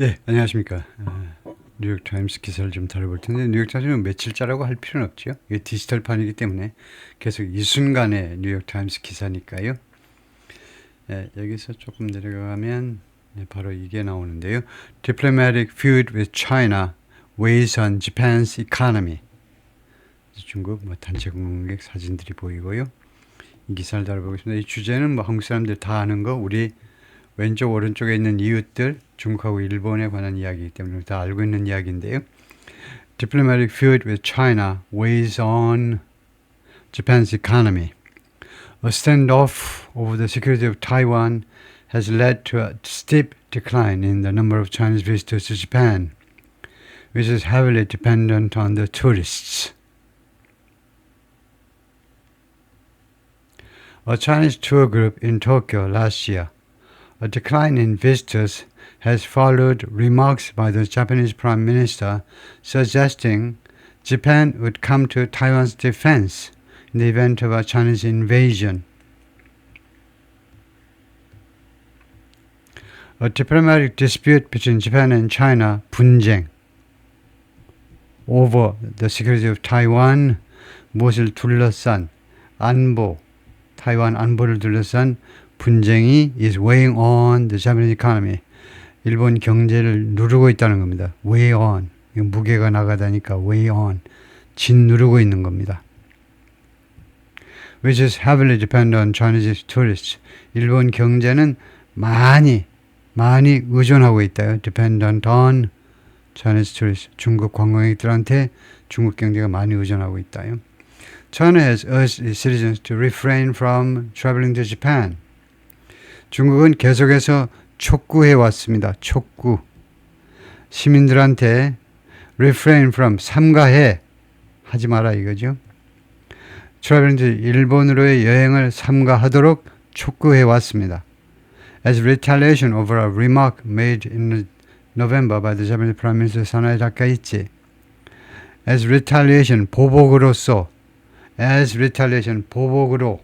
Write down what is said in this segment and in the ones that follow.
네, 안녕하십니까. 뉴욕타임스 기사를 좀 다뤄볼 텐데, 뉴욕타임스는 며칠자라고 할 필요는 없죠. 이게 디지털판이기 때문에 계속 이 순간의 뉴욕타임스 기사니까요. 네, 여기서 조금 내려가면 바로 이게 나오는데요. Diplomatic feud with China weighs on Japan's economy. 중국 단체 공격 사진들이 보이고요. 이 기사를 다뤄보겠습니다. 이 주제는 한국 사람들 다 아는 거, 우리 왼쪽 오른쪽에 있는 이웃들, 중국하고 일본에 관한 이야기이기 때문에 다 알고 있는 이야기인데요. Diplomatic feud with China weighs on Japan's economy. A standoff over the security of Taiwan has led to a steep decline in the number of Chinese visitors to Japan, which is heavily dependent on the tourists. A Chinese tour group in Tokyo last year, a decline in visitors has followed remarks by the Japanese Prime Minister suggesting Japan would come to Taiwan's defense in the event of a Chinese invasion. A diplomatic dispute between Japan and China, 분쟁, over the security of Taiwan, 무엇을 둘러싼 안보, 타이완 안보를 둘러싼 분쟁이 is weighing on the Japanese economy. 일본 경제를 누르고 있다는 겁니다. weigh on. 무게가 나가다니까 weigh on. 짓누르고 있는 겁니다. Which is heavily dependent on Chinese tourists. 일본 경제는 많이 의존하고 있다요. dependent on Chinese tourists. 중국 관광객들한테 중국 경제가 많이 의존하고 있다요. China has urged its citizens to refrain from traveling to Japan. 중국은 계속해서 촉구해 왔습니다. 촉구. 시민들한테 refrain from, 삼가해, 하지 마라 이거죠. traveling to 일본으로의 여행을 삼가하도록 촉구해 왔습니다. As retaliation over a remark made in November by the Japanese Prime Minister Sanae Takaichi. As retaliation, 보복으로서. As retaliation, 보복으로.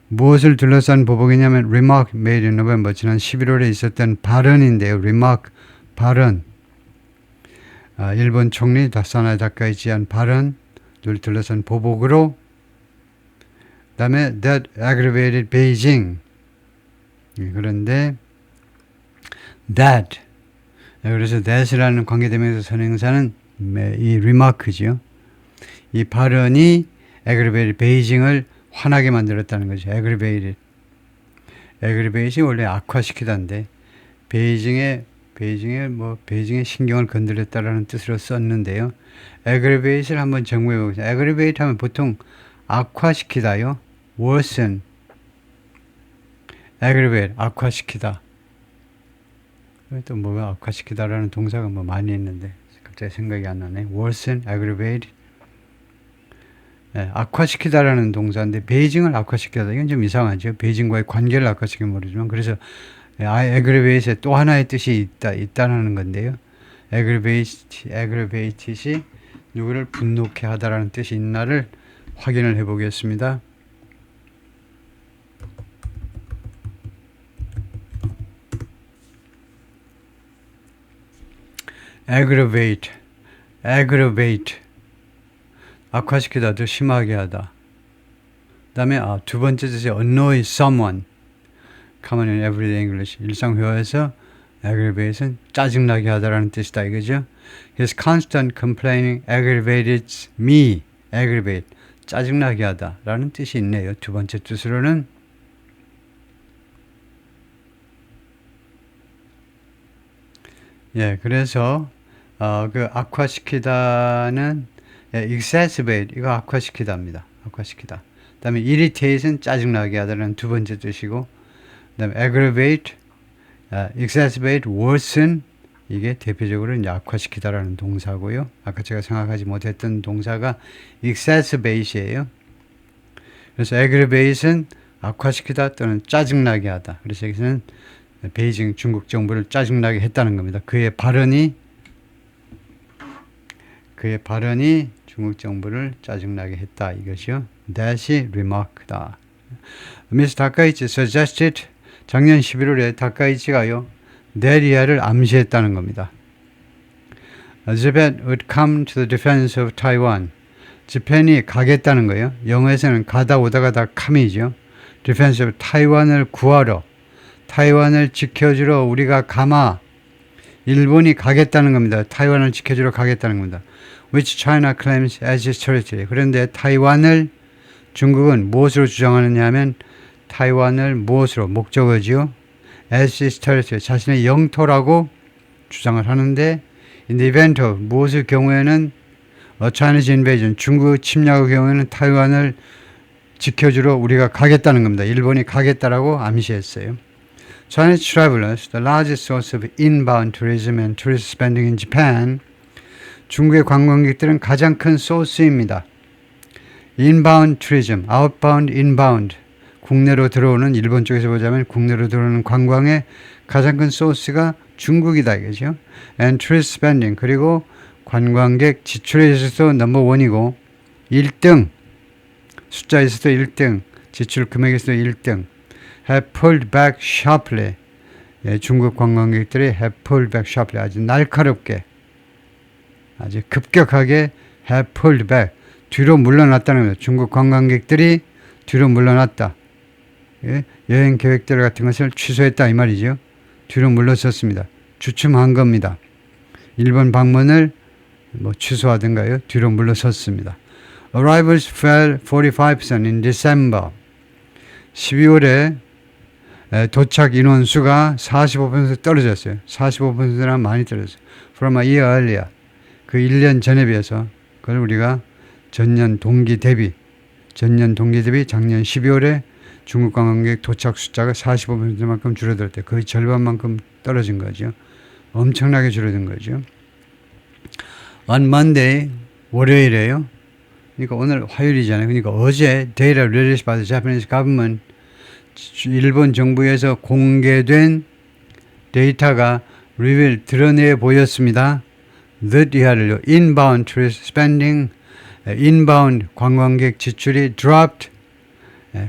무엇을 둘러싼 보복이냐면 remark made in November, 지난 11월에 있었던 발언인데요. remark, 발언. 일본 총리 사나이 다카이치 한 발언을 둘러싼 보복으로. 그 다음에 that aggravated Beijing. 그런데 that, 그래서 that이라는 관계대명사 선행사는 이 remark죠. 이 발언이 aggravated Beijing을 화나게 만들었다는 거죠. aggravated. aggravate이 원래 악화시키다인데 베이징의 신경을 건드렸다라는 뜻으로 썼는데요. aggravate를 한번 정리해 보겠습니다. aggravate 하면 보통 악화시키다요. worsen. aggravate, 악화시키다. 또 뭐가 악화시키다라는 동사가 많이 있는데 갑자기 생각이 안 나네. worsen, aggravate. 악화시키다라는 동사인데 베이징을 악화시키다, 이건 좀 이상하죠. 베이징과의 관계를 악화시키면 모르지만, 그래서 aggravate에 또 하나의 뜻이 있다는 건데요. aggravate이 누구를 분노케 하다라는 뜻이 있나를 확인을 해 보겠습니다. aggravate, 악화시키다, 더 심하게 하다. 그 다음에 두 번째 뜻이 annoy someone. common in everyday English. 일상 회화에서 aggravate은 짜증나게 하다라는 뜻이다 이거죠. His constant complaining aggravated me. aggravate, 짜증나게 하다라는 뜻이 있네요. 두 번째 뜻으로는. 그래서 그 악화시키다는 exacerbate, 이거 악화시키다입니다. 악화시키다. 그 다음에 irritate은 짜증나게 하다라는 두 번째 뜻이고, 그 다음에 aggravate, exacerbate, worsen, 이게 대표적으로 이제 악화시키다라는 동사고요. 아까 제가 생각하지 못했던 동사가 exacerbate이에요. 그래서 aggravate은 악화시키다 또는 짜증나게 하다. 그래서 여기서는 베이징 중국 정부를 짜증나게 했다는 겁니다. 그의 발언이 중국 정부를 짜증나게 했다 이것이요. That이 remark다. Miss 다카이치 suggested, 작년 11월에 다카이치가요, 내리아를 암시했다는 겁니다. Japan would come to the defense of Taiwan. 재팬이 가겠다는 거예요. 영어에서는 가다 오다가 다 come이죠. defense of 타이완을 구하러, 타이완을 지켜주러 우리가 가마. 일본이 가겠다는 겁니다. 타이완을 지켜주러 가겠다는 겁니다. Which China claims as its territory. 그런데 타이완을 중국은 무엇으로 주장하느냐 하면 타이완을 무엇으로 목적어지요? as its territory. 자신의 영토라고 주장을 하는데 in the event of 무엇의 경우에는 Chinese invasion. 중국 침략의 경우에는 타이완을 지켜주러 우리가 가겠다는 겁니다. 일본이 가겠다라고 암시했어요. Chinese travelers, the largest source of inbound tourism and tourist spending in Japan. 중국의 관광객들은 가장 큰 소스입니다. inbound tourism, outbound, inbound. 국내로 들어오는, 일본 쪽에서 보자면 국내로 들어오는 관광의 가장 큰 소스가 중국이다 이거죠. and tourist spending. 그리고 관광객 지출에 있어서 넘버원이고 1등, 숫자에 있어서 1등, 지출 금액에 있어서 1등. have pulled back sharply. 예, 중국 관광객들이 have pulled back sharply. 아주 날카롭게, 아주 급격하게 have pulled back. 뒤로 물러났다는 거예요. 중국 관광객들이 뒤로 물러났다. 예, 여행 계획들 같은 것을 취소했다 이 말이죠. 뒤로 물러섰습니다. 주춤한 겁니다. 일본 방문을 취소하든가요. 뒤로 물러섰습니다. Arrivals fell 45% in December. 12월에 도착 인원수가 45% 떨어졌어요. 45%나 많이 떨어졌어요. From a year earlier. 그 1년 전에 비해서 그걸 우리가 전년 동기 대비 작년 12월에 중국 관광객 도착 숫자가 45%만큼 줄어들 때 거의 절반만큼 떨어진 거죠. 엄청나게 줄어든 거죠. On Monday, 월요일에요. 그러니까 오늘 화요일이잖아요. 그러니까 어제 data released by the Japanese government, 일본 정부에서 공개된 데이터가 드러내 보였습니다. that 이하를요. inbound tourist spending, inbound 관광객 지출이 dropped,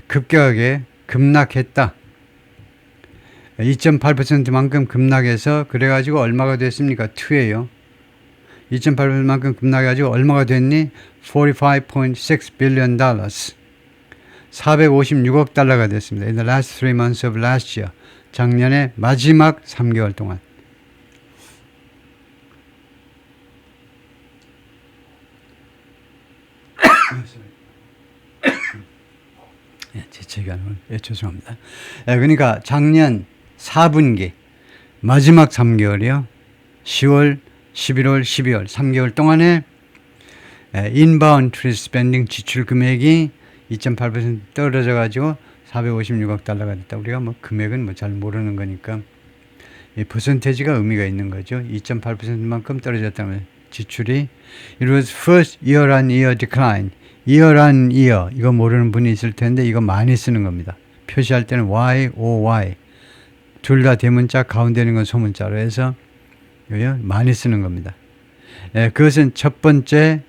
급격하게 급락했다. 2.8%만큼 급락해서 그래가지고 얼마가 됐습니까? 2예요. 2.8%만큼 급락해가지고 얼마가 됐니? $45.6 billion. 456억 달러가 됐습니다. In the last 3 months of last year. 작년에 마지막 3개월 동안. 제가 죄송합니다. 그러니까 작년 4분기 마지막 3개월이요. 10월, 11월, 12월 3개월 동안에 인바운드 트리스트 스펜딩 지출 금액이 2.8% 떨어져 가지고 456억 달러가 됐다. 우리가 금액은 잘 모르는 거니까 이 퍼센테이지가 의미가 있는 거죠. 2.8%만큼 떨어졌다면 지출이 it was first year on year decline. year on year 이거 모르는 분이 있을 텐데 이거 많이 쓰는 겁니다. 표시할 때는 Y-O-Y 둘 다 대문자 가운데 있는 건 소문자로 해서 많이 쓰는 겁니다. 그것은 첫 번째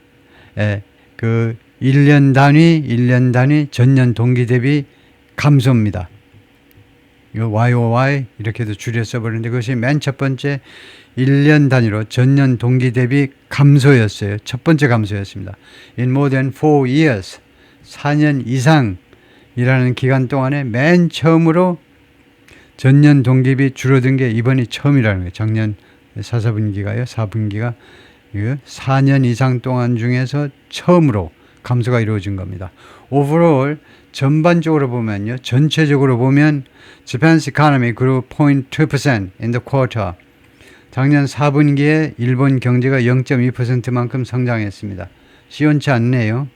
그 1년 단위 전년 동기 대비 감소입니다. 이거 YOY 이렇게도 줄여 써버리는데 그것이 맨 첫 번째 1년 단위로 전년 동기 대비 감소였어요. 첫 번째 감소였습니다. In more than 4 years 4년 이상이라는 기간 동안에 맨 처음으로 전년 동기 대비 줄어든 게 이번이 처음이라는 거예요. 작년 4분기가 4년 이상 동안 중에서 처음으로 감소가 이루어진 겁니다. Overall 전반적으로 보면요. 전체적으로 보면 Japan's economy grew 0.2% in the quarter. 작년 4분기에 일본 경제가 0.2%만큼 성장했습니다. 시원치 않네요.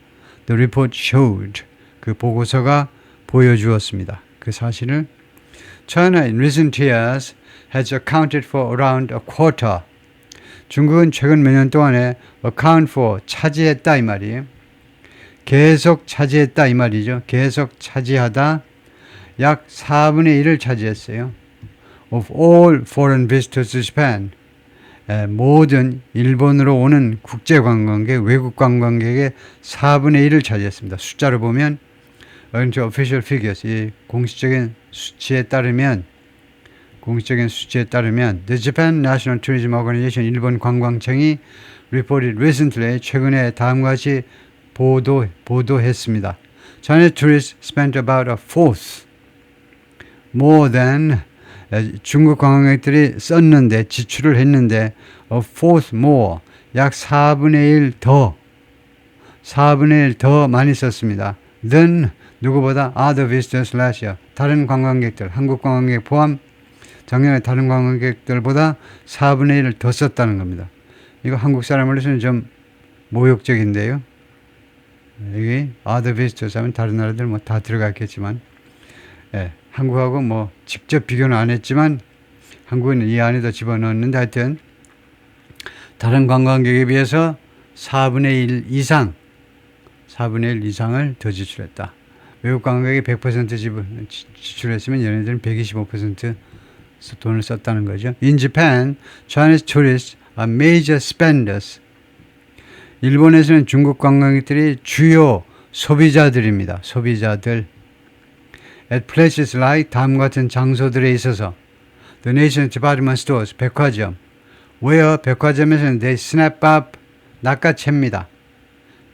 The report showed. 그 보고서가 보여주었습니다. 그 사실을 China in recent years has accounted for around a quarter. 중국은 최근 몇 년 동안에 account for 차지했다 이 말이에요. 계속 차지했다 이 말이죠. 계속 차지하다 약 4분의 1을 차지했어요. Of all foreign visitors to Japan. 모든 일본으로 오는 국제 관광객, 외국 관광객의 4분의 1을 차지했습니다. 숫자로 보면 according to official figures, 이 공식적인 수치에 따르면 공식적인 수치에 따르면 The Japan National Tourism Organization 일본 관광청이 reported recently 최근에 다음과 같이 보도했습니다. Chinese tourists spent about a fourth more than 중국 관광객들이 썼는데 지출을 했는데 a fourth more 약 4분의 1 더 많이 썼습니다. than 누구보다 other visitors last year 다른 관광객들 한국 관광객 포함 작년에 다른 관광객들보다 4분의 1을 더 썼다는 겁니다. 이거 한국 사람으로서는 좀 모욕적인데요. 여기 other visitors 하면 다른 나라들 뭐 다 들어갔겠지만 한국하고 뭐 직접 비교는 안 했지만 한국은 이 안에다 집어넣었는데 하여튼 다른 관광객에 비해서 4분의 1 이상을 더 지출했다. 외국 관광객이 100% 지출했으면 얘네들은 125% 돈을 썼다는 거죠. In Japan, Chinese tourists are major spenders. 일본에서는 중국 관광객들이 주요 소비자들입니다. 소비자들. At places like 다음과 같은 장소들에 있어서 The nation's department stores, 백화점. where 백화점에서는 they snap up, 낚아챕니다.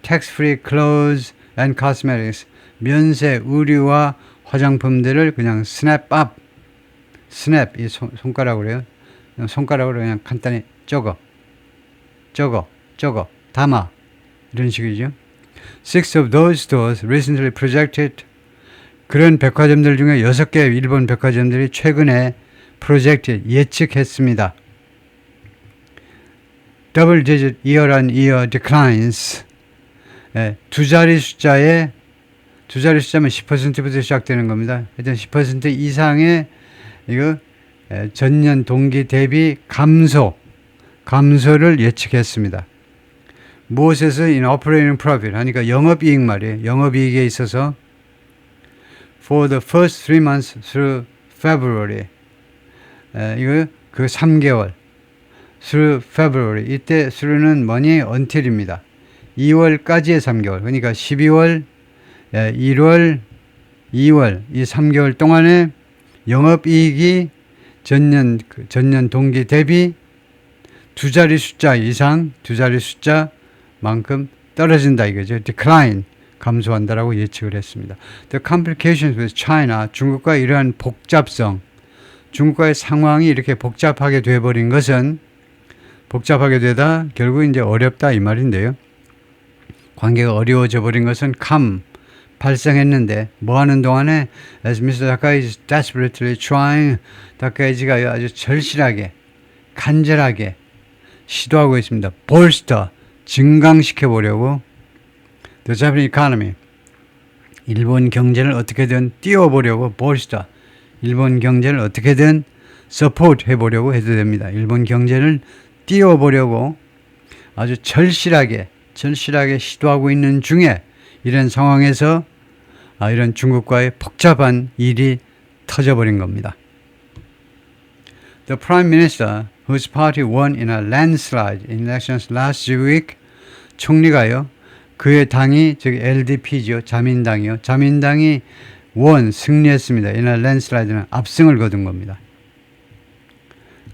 Tax-free clothes and cosmetics. 면세, 의류와 화장품들을 그냥 snap up. snap, 이 손가락으로 해요. 손가락으로 그냥 간단히 적어, 담아. 이런 식이죠. 6 of those stores recently projected. 그런 백화점들 중에 6개 일본 백화점들이 최근에 projected, 예측했습니다. double digit year on year declines. 두 자리 숫자면 10%부터 시작되는 겁니다. 하여튼 10% 이상의 이거 전년 동기 대비 감소를 예측했습니다. 무엇에서 in operating profit 하니까 영업이익 말이에요. 영업이익에 있어서 for the first 3 months through February 이거 그 3개월 through February 이때 through는 뭐니? until입니다. 2월까지의 3개월 그러니까 12월, 1월, 2월 이 3개월 동안에 영업이익이 전년 동기 대비 두 자리 숫자만큼 떨어진다 이거죠. decline, 감소한다라고 예측을 했습니다. The complications with China, 중국과 이러한 복잡성, 중국과의 상황이 이렇게 복잡하게 돼버린 것은 복잡하게 되다 결국 이제 어렵다 이 말인데요. 관계가 어려워져 버린 것은 발생했는데 뭐 하는 동안에 as Mr. Takai is desperately trying 다카이지가 아주 절실하게 간절하게 시도하고 있습니다. bolster 증강시켜 보려고 the Japanese economy 일본 경제를 어떻게든 띄워보려고 bolster 일본 경제를 어떻게든 support 해보려고 해도 됩니다. 일본 경제를 띄워보려고 아주 절실하게 시도하고 있는 중에 이런 상황에서 이런 중국과의 복잡한 일이 터져버린 겁니다. The Prime Minister, whose party won in a landslide in elections last week, 총리가요, 그의 당이 즉 LDP죠, 자민당이요. 자민당이 승리했습니다. in a landslide는 압승을 거둔 겁니다.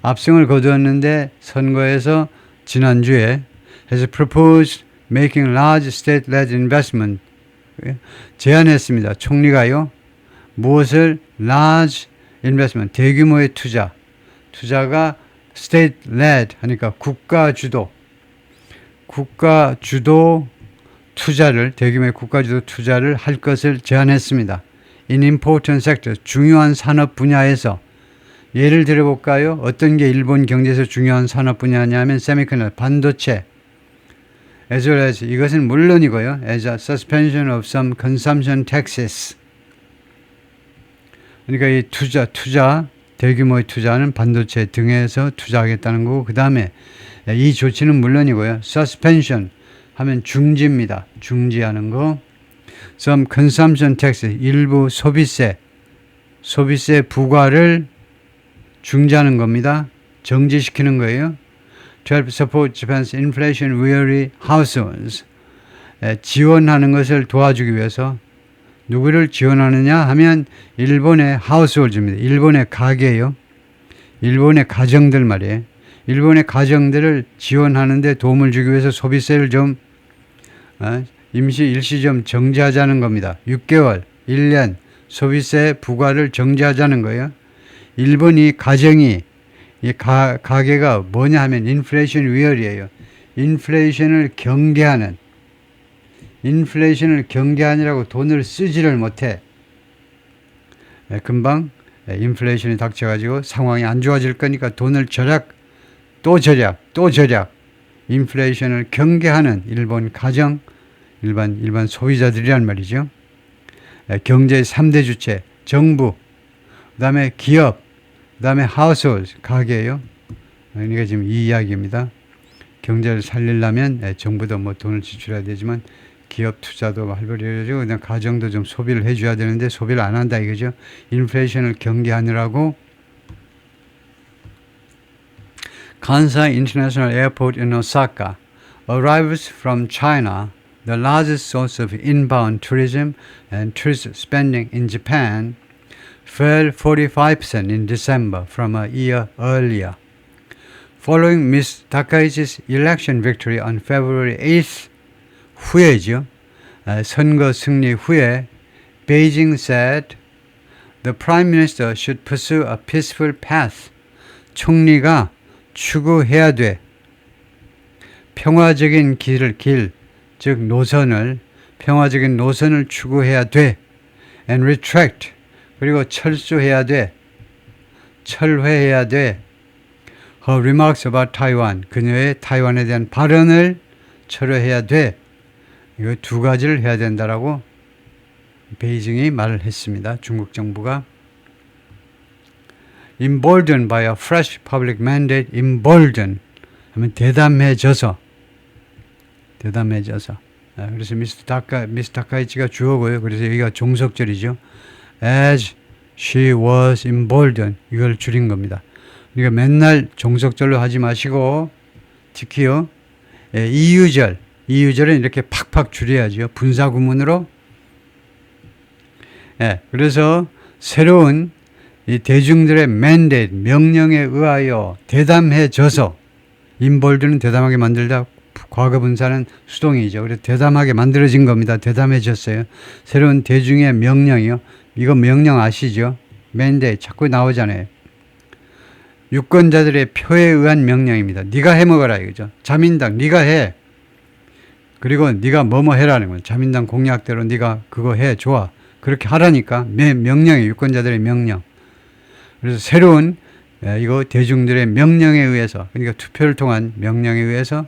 압승을 거두었는데 선거에서 지난주에 has proposed making large state-led investment 제안했습니다. 총리가요. 무엇을 large investment 대규모의 투자가 state-led 하니까 국가 주도 투자를 대규모의 국가 주도 투자를 할 것을 제안했습니다. in important sectors 중요한 산업 분야에서 예를 들어볼까요? 어떤 게 일본 경제에서 중요한 산업 분야냐면 semiconductor 반도체 as well as 이것은 물론이고요. as a suspension of some consumption taxes. 그러니까 이 투자 대규모의 투자는 반도체 등에서 투자하겠다는 거고 그 다음에 이 조치는 물론이고요. suspension 하면 중지입니다. 중지하는 거. some consumption tax 일부 소비세 부과를 중지하는 겁니다. 정지시키는 거예요. To help support Japan's inflation-weary households. 지원하는 것을 도와주기 위해서 누구를 지원하느냐 하면 일본의 households입니다. 일본의 가게예요. 일본의 가정들 말이에요. 일본의 가정들을 지원하는데 도움을 주기 위해서 소비세를 좀 일시 좀 정지하자는 겁니다. 6개월, 1년 소비세 부과를 정지하자는 거예요. 일본이 가정이 이 가계가 뭐냐 하면 인플레이션 위얼이에요. 인플레이션을 경계하느라고 돈을 쓰지를 못해. 금방 인플레이션이 닥쳐가지고 상황이 안 좋아질 거니까 돈을 또 절약. 인플레이션을 경계하는 일본 가정, 일반 소비자들이란 말이죠. 경제의 3대 주체, 정부, 그 다음에 기업, 그 다음에 하우스홀드, 가게예요. 그러니까 지금 이 이야기입니다. 경제를 살리려면 정부도 뭐 돈을 지출해야 되지만 기업 투자도 활발히 해야죠. 그냥 가정도 좀 소비를 해줘야 되는데 소비를 안 한다 이거죠. 인플레이션을 경계하느라고 Kansai International Airport in Osaka, arrivals from China, the largest source of inbound tourism and tourist spending in Japan, fell 45% in December from a year earlier. Following Ms. Takaichi's election victory on February 8th, 후에죠. 선거 승리 후에 Beijing said the Prime Minister should pursue a peaceful path. 총리가 추구해야 돼. 평화적인 즉 평화적인 노선을 추구해야 돼. And retract. 그리고 철회해야 돼. Her remarks about Taiwan. 그녀의 타이완에 대한 발언을 철회해야 돼. 이거 두 가지를 해야 된다라고 베이징이 말을 했습니다. 중국 정부가. Emboldened by a fresh public mandate, emboldened 하면 대담해져서. 그래서 미스 타카이치가 주어고요. 그래서 여기가 종속절이죠. As she was emboldened 이걸 줄인 겁니다. 그러니까 맨날 종속절로 하지 마시고 특히요 이유절은 이렇게 팍팍 줄여야죠. 분사구문으로. 그래서 새로운 이 대중들의 mandate, 명령에 의하여 대담해져서 인볼드는 대담하게 만들다 과거 분사는 수동이죠. 그래서 대담하게 만들어진 겁니다. 대담해졌어요. 새로운 대중의 명령이요. 이거 명령 아시죠? mandate 자꾸 나오잖아요. 유권자들의 표에 의한 명령입니다. 네가 해먹어라 이거죠. 자민당 네가 해. 그리고 네가 뭐뭐 해라는 거예요. 자민당 공약대로 네가 그거 해. 좋아. 그렇게 하라니까. 명령이에요. 유권자들의 명령. 그래서 새로운 이거 대중들의 명령에 의해서 그러니까 투표를 통한 명령에 의해서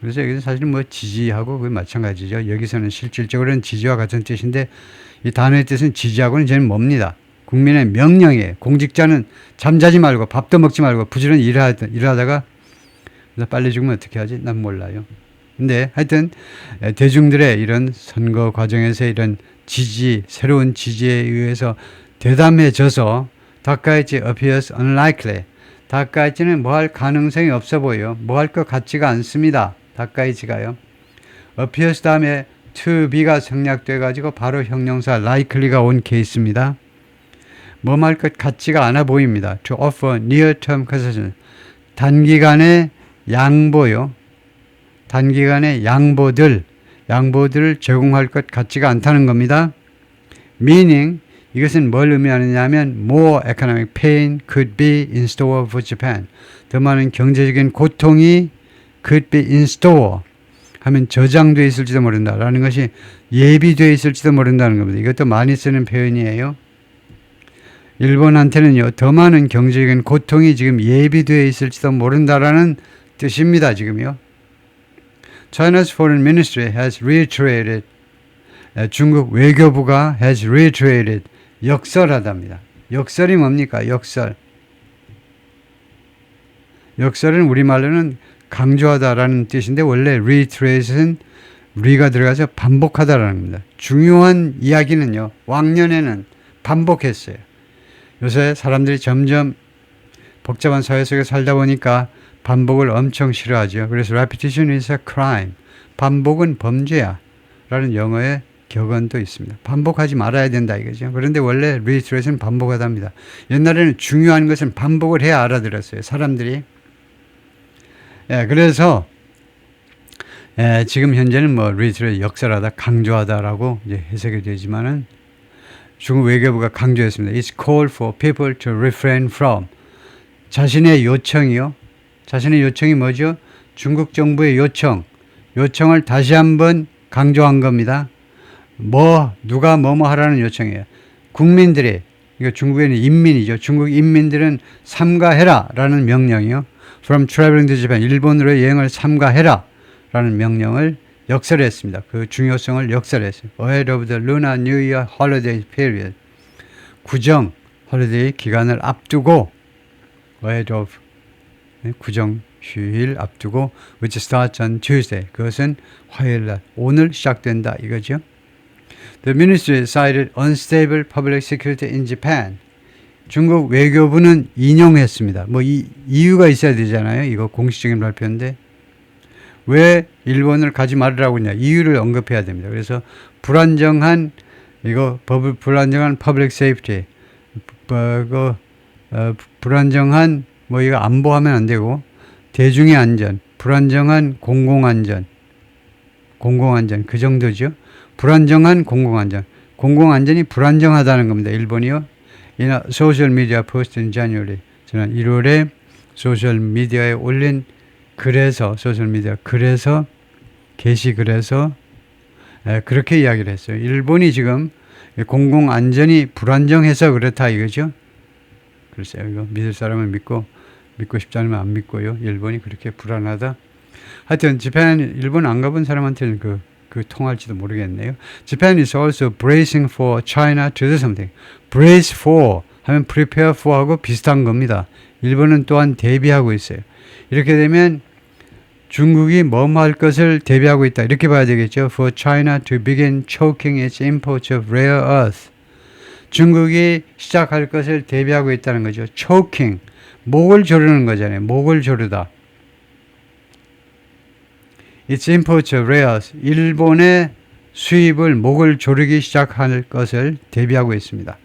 그래서 여기서 사실 뭐 지지하고 그 마찬가지죠. 여기서는 실질적으로는 지지와 같은 뜻인데 이 단어의 뜻은 지지하고는 저는 뭡니다. 국민의 명령이에요. 공직자는 잠자지 말고 밥도 먹지 말고 부지런히 일하다가 그래서 빨리 죽으면 어떻게 하지? 난 몰라요. 근데 하여튼 대중들의 이런 선거 과정에서 이런 새로운 지지에 의해서 대담해져서 다카이치 appears unlikely. 다카이치는 뭐 할 가능성이 없어 보여요. 뭐 할 것 같지가 않습니다. 다카이치가요. appears 다음에 to be가 생략돼 가지고 바로 형용사 likely가 온 케이스입니다. 뭐 할 것 같지가 않아 보입니다. to offer near-term concession. 단기간의 양보요. 단기간의 양보들을 제공할 것 같지가 않다는 겁니다. meaning 이것은 뭘 의미하느냐 하면 more economic pain could be in store for Japan. 더 많은 경제적인 고통이 could be in store 하면 저장되어 있을지도 모른다라는 것이 예비되어 있을지도 모른다는 겁니다. 이것도 많이 쓰는 표현이에요. 일본한테는요. 더 많은 경제적인 고통이 지금 예비되어 있을지도 모른다라는 뜻입니다. 지금요. China's foreign ministry has reiterated 중국 외교부가 has reiterated 역설하답니다. 역설이 뭡니까? 역설은 우리말로는 강조하다라는 뜻인데 원래 reiterate는 re가 들어가서 반복하다라는 겁니다. 중요한 이야기는요. 왕년에는 반복했어요. 요새 사람들이 점점 복잡한 사회 속에 살다 보니까 반복을 엄청 싫어하죠. 그래서 repetition is a crime. 반복은 범죄야. 라는 영어의 격언도 있습니다. 반복하지 말아야 된다 이거죠. 그런데 원래 reiteration은 반복하답니다. 옛날에는 중요한 것은 반복을 해야 알아들었어요. 사람들이. 예, 그래서 지금 현재는 뭐 reiterate 역설하다, 강조하다라고 이제 해석이 되지만은 중국 외교부가 강조했습니다. It's called for people to refrain from. 자신의 요청이요. 자신의 요청이 뭐죠? 중국 정부의 요청을 다시 한번 강조한 겁니다. 누가 뭐뭐 하라는 요청이에요. 국민들이, 이거 중국에는 인민이죠. 중국 인민들은 삼가해라 라는 명령이요. From traveling to Japan, 일본으로 여행을 삼가해라 라는 명령을 역설했습니다. 그 중요성을 역설했어요. Ahead of the Lunar New Year Holiday Period. 구정 홀리데이 기간을 앞두고 ahead of 구정 휴일 앞두고 which starts on Tuesday. 그것은 화요일날 오늘 시작된다 이거죠. The ministry cited unstable public security in Japan. 중국 외교부는 인용했습니다. 뭐 이유가 있어야 되잖아요. 이거 공식적인 발표인데 왜 일본을 가지 말으라고 했냐 이유를 언급해야 됩니다. 그래서 불안정한 public safety, 불안정한 이거 안보하면 안 되고 대중의 안전, 불안정한 공공안전 그 정도죠. 불안정한 공공안전이 불안정하다는 겁니다. 일본이요. In a social media post in January, 지난 1월에 소셜 미디어에 올린 게시글에서 그렇게 이야기를 했어요. 일본이 지금 공공안전이 불안정해서 그렇다 이거죠. 글쎄요, 이거 믿을 사람은 믿고 싶지 않으면 안 믿고요. 일본이 그렇게 불안하다. 하여튼 일본 안 가본 사람한테는 그 통할지도 모르겠네요. Japan is also bracing for China to do something. Brace for 하면 prepare for 하고 비슷한 겁니다. 일본은 또한 대비하고 있어요. 이렇게 되면 중국이 뭐뭐 할 것을 대비하고 있다. 이렇게 봐야 되겠죠. For China to begin choking its imports of rare earth. 중국이 시작할 것을 대비하고 있다는 거죠. choking. 목을 조르는 거잖아요. 목을 조르다. Its imports of rare earth. 일본의 수입을 목을 조르기 시작할 것을 대비하고 있습니다.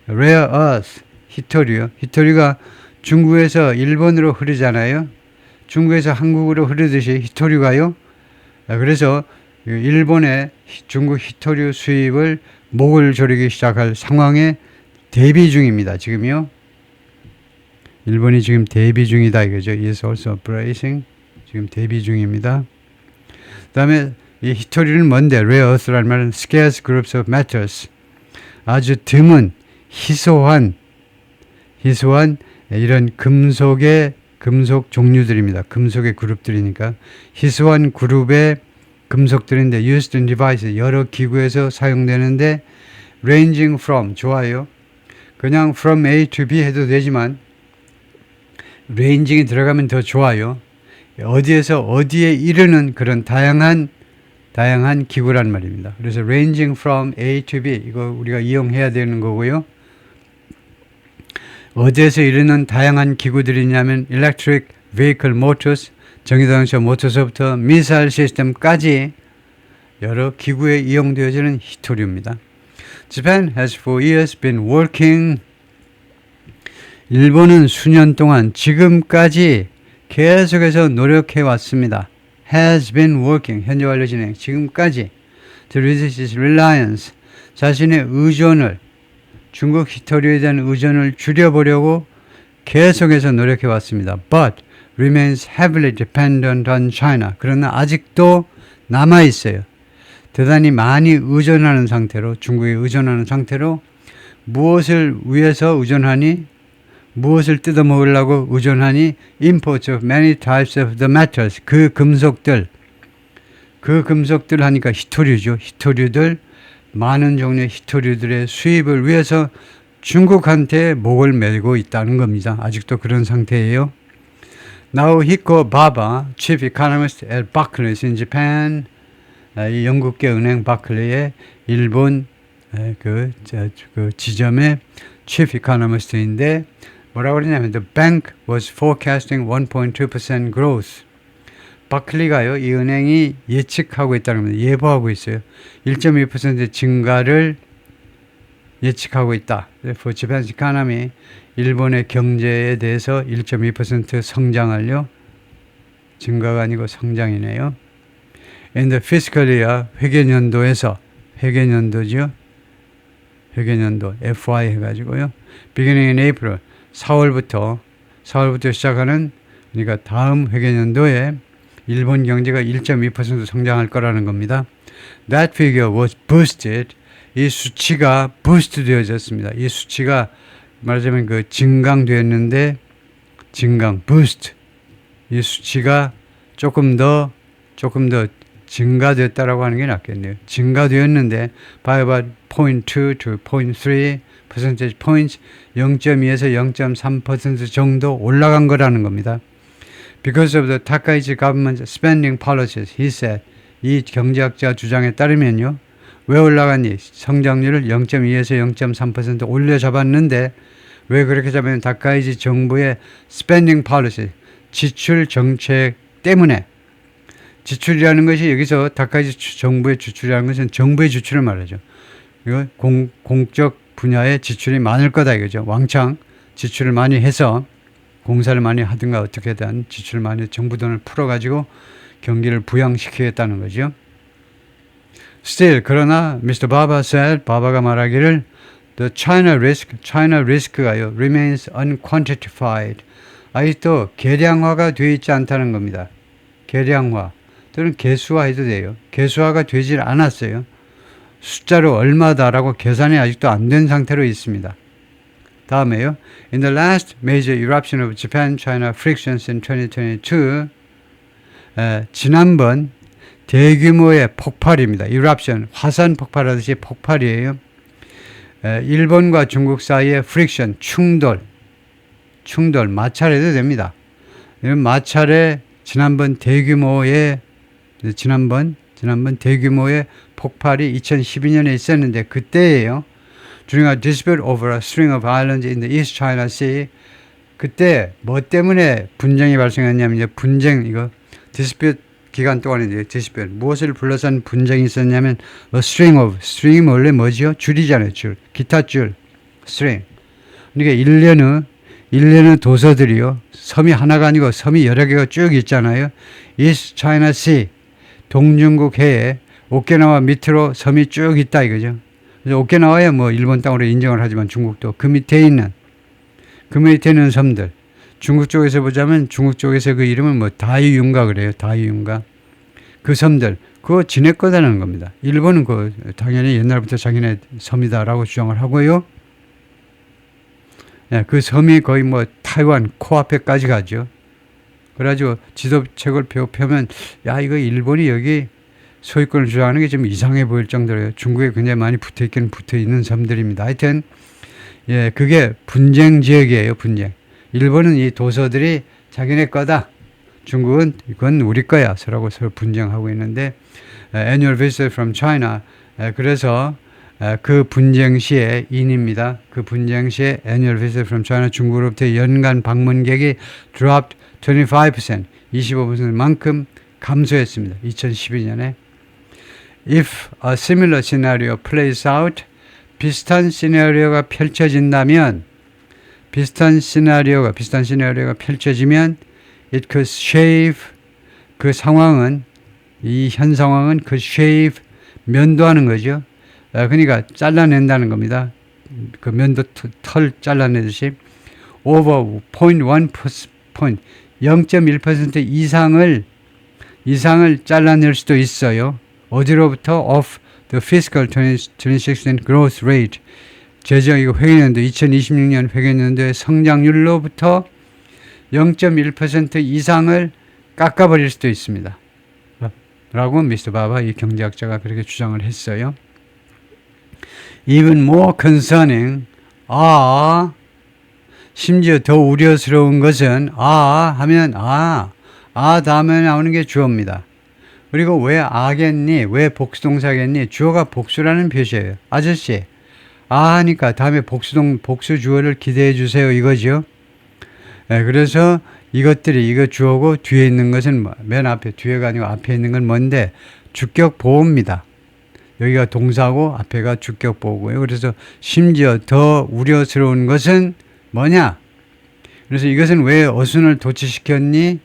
rare earth. 히토리요. 히토리가 중국에서 일본으로 흐르잖아요. 중국에서 한국으로 흐르듯이 히토류가요. 그래서 일본의 중국 히토류 수입을 목을 조르기 시작할 상황에 대비 중입니다. 지금요. 일본이 지금 대비 중이다 이거죠. is also bracing. 지금 대비 중입니다. 그 다음에 이 히토류는 뭔데? rare earth라는 말은 scarce groups of metals. 아주 드문, 희소한 이런 금속 종류들입니다. 금속의 그룹들이니까 희소한 그룹의 금속들인데 used in devices 여러 기구에서 사용되는데 ranging from 좋아요. 그냥 from A to B 해도 되지만 ranging이 들어가면 더 좋아요. 어디에서 어디에 이르는 그런 다양한 기구란 말입니다. 그래서 ranging from A to B 이거 우리가 이용해야 되는 거고요. 어디에서 이르는 다양한 기구들이냐면 electric vehicle motors, 전기자동차 모터서부터 미사일 시스템까지 여러 기구에 이용되어지는 히토류입니다. Japan has for years been working. 일본은 수년 동안 지금까지 계속해서 노력해 왔습니다. has been working, 현재 완료 진행, 지금까지 to reduce its reliance, 자신의 의존을 중국 히토류에 대한 의존을 줄여보려고 계속해서 노력해 왔습니다. But remains heavily dependent on China. 그러나 아직도 남아 있어요. 대단히 많이 의존하는 상태로 중국에 의존하는 상태로 무엇을 위해서 의존하니? 무엇을 뜯어먹으려고 의존하니? Imports of many types of the metals. 그 금속들 하니까 히토류죠. 히토류들 많은 종류의 히토류들의 수입을 위해서 중국한테 목을 메고 있다는 겁니다. 아직도 그런 상태예요. 나오히코 바바, Chief Economist at Barclays in Japan, 이 영국계 은행 바클리의 일본 그 지점의 Chief Economist인데 뭐라고 그러냐면 The bank was forecasting 1.2% growth. 바클리가요, 이 은행이 예측하고 있다는 겁니다. 예보하고 있어요. 1.2% 증가를 예측하고 있다. For Japan's economy, 일본의 경제에 대해서 1.2% 성장을요, 증가가 아니고 성장이네요. In the fiscal year, 회계년도에서, 회계년도죠. 회계년도, FY 해가지고요. Beginning in April, 4월부터 시작하는, 그러니까 다음 회계년도에 일본 경제가 1.2% 성장할 거라는 겁니다. That figure was boosted. 이 수치가 부스트 되어졌습니다. 이 수치가 말하자면 그 증강되었는데, 부스트. 이 수치가 조금 더 증가됐다라고 하는 게 낫겠네요. 증가되었는데, by about 0.2 to 0.3 percentage points, 0.2에서 0.3% 정도 올라간 거라는 겁니다. Because of the Takaichi government's spending policies, he said. 이 경제학자 주장에 따르면요. 왜 올라갔니? 성장률을 0.2에서 0.3% 올려 잡았는데, 왜 그렇게 잡으면 다카이지 정부의 spending policy, 지출 정책 때문에. 지출이라는 것이 여기서 다카이지 정부의 지출이라는 것은 정부의 지출을 말하죠. 이거 공적 분야의 지출이 많을 거다 이거죠. 왕창 지출을 많이 해서 공사를 많이 하든가 어떻게든 지출을 많이 정부 돈을 풀어가지고 경기를 부양시키겠다는 거죠. Still, 그러나 Mr. Baba said, 바바가 말하기를 the China risk가요, remains unquantified. 아직도 계량화가 되어 있지 않다는 겁니다. 계량화 또는 개수화해도 돼요. 개수화가 되질 않았어요. 숫자로 얼마다라고 계산이 아직도 안 된 상태로 있습니다. 다음에요. In the last major eruption of Japan-China frictions in 2022, 지난번 대규모의 폭발입니다. eruption, 화산 폭발하듯이 폭발이에요. 일본과 중국 사이의 friction, 충돌, 마찰해도 됩니다. 마찰에 지난번 대규모의 폭발이 2012년에 있었는데 그때예요. During a dispute over a string of islands in the East China Sea, 그때 뭐 때문에 분쟁이 발생했냐면 이제 분쟁 이거 dispute 기간 동안에 dispute 무엇을 불러선 분쟁이 있었냐면 a string 원래 뭐죠? 줄이잖아요. 줄, 기타 줄, string. 그러니까 1년의 도서들이요. 섬이 하나가 아니고 섬이 여러 개가 쭉 있잖아요. East China Sea, 동중국 해에 오키나와 밑으로 섬이 쭉 있다 이거죠. 그래서 오키나와야 뭐 일본 땅으로 인정을 하지만 중국도 그 밑에 있는 섬들. 중국 쪽에서 보자면 중국 쪽에서 그 이름은 뭐 다이윤가 그래요. 다이윤가. 그 섬들 그거 지네 거다라는 겁니다. 일본은 그 당연히 옛날부터 자기네 섬이다라고 주장을 하고요. 네, 그 섬이 거의 뭐 타이완 코앞에까지 가죠. 그래가지고 지도책을 펴면 야 이거 일본이 여기 소유권을 주장하는 게 좀 이상해 보일 정도로 중국에 굉장히 많이 붙어있는 섬들입니다. 하여튼 예, 그게 분쟁 지역이에요. 분쟁. 일본은 이 도서들이 자기네 거다. 중국은 이건 우리 거야. 서로 분쟁하고 있는데 Annual Visit from China. 그래서 그 분쟁 시의 인입니다. 그 분쟁 시의 Annual Visit from China 중국으로부터 연간 방문객이 dropped 25%, 25%만큼 감소했습니다. 2012년에. If a similar scenario plays out, 비슷한 시나리오가 펼쳐지면 it could shave, 이 현 상황은 그 shave, 면도하는 거죠. 그러니까 잘라낸다는 겁니다. 그 면도 털 잘라내듯이 over 0.1% 0.1% 이상을 잘라낼 수도 있어요. 어디로부터? of the fiscal 2016 growth rate. 재정이고 회계년도 2026년 회계년도의 성장률로부터 0.1% 이상을 깎아버릴 수도 있습니다. 라고 미스터 바바 이 경제학자가 그렇게 주장을 했어요. Even more concerning, 심지어 더 우려스러운 것은 하면 다음에 나오는 게 주어입니다. 그리고 왜 아겠니? 왜 복수동사겠니? 주어가 복수라는 표시예요. 아저씨 하니까 다음에 복수 주어를 기대해 주세요 이거죠. 그래서 이것들이 이거 주어고 뒤에 있는 것은 맨 앞에 뒤에가 아니고 앞에 있는 건 뭔데 주격 보호입니다. 여기가 동사고 앞에가 주격 보호고요. 그래서 심지어 더 우려스러운 것은 뭐냐? 그래서 이것은 왜 어순을 도치시켰니?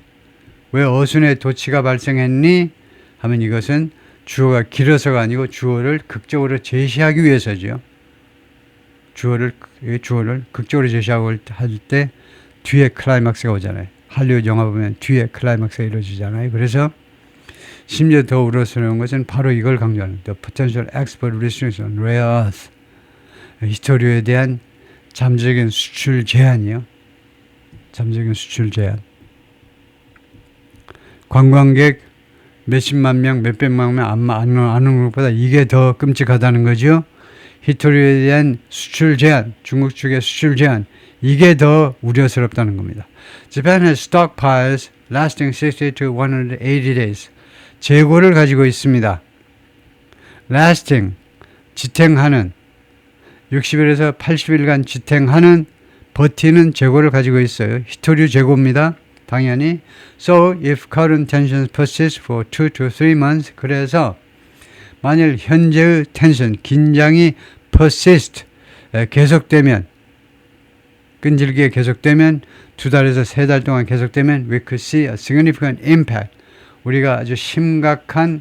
왜 어순의 도치가 발생했니? 하면 이것은 주어가 길어서가 아니고 주어를 극적으로 제시하기 위해서죠. 주어를 극적으로 제시하고 할 때 뒤에 클라이막스가 오잖아요. 할리우드 영화 보면 뒤에 클라이막스가 이루어지잖아요. 그래서 심지어 더 우려스러운 것은 바로 이걸 강조하는 The potential export restriction on rare earth. 히토류에 대한 잠재적인 수출 제한이요. 잠재적인 수출 제한. 관광객 몇십만 명, 몇백만 명 안 오는 것보다 이게 더 끔찍하다는 거죠. 히토류에 대한 수출 제한, 중국 측의 수출 제한, 이게 더 우려스럽다는 겁니다. Japan has stockpiles lasting 60 to 180 days. 재고를 가지고 있습니다. lasting, 지탱하는, 60일에서 80일간 지탱하는, 버티는 재고를 가지고 있어요. 히토류 재고입니다. 당연히. So, if current tensions persist for 2 to 3 months, 그래서 만일 현재의 텐션, 긴장이 persist, 계속되면, 끈질기게 계속되면, 2달에서 3달 동안 계속되면, we could see a significant impact. 우리가 아주 심각한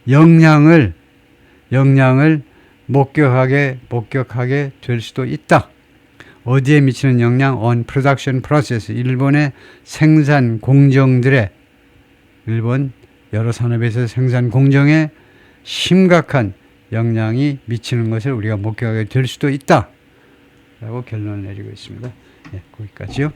영향을 목격하게 될 수도 있다. 어디에 미치는 영향? On production process. 일본의 생산 공정들의, 일본 여러 산업에서 생산 공정에 심각한 영향이 미치는 것을 우리가 목격하게 될 수도 있다. 라고 결론을 내리고 있습니다. 네, 거기까지요.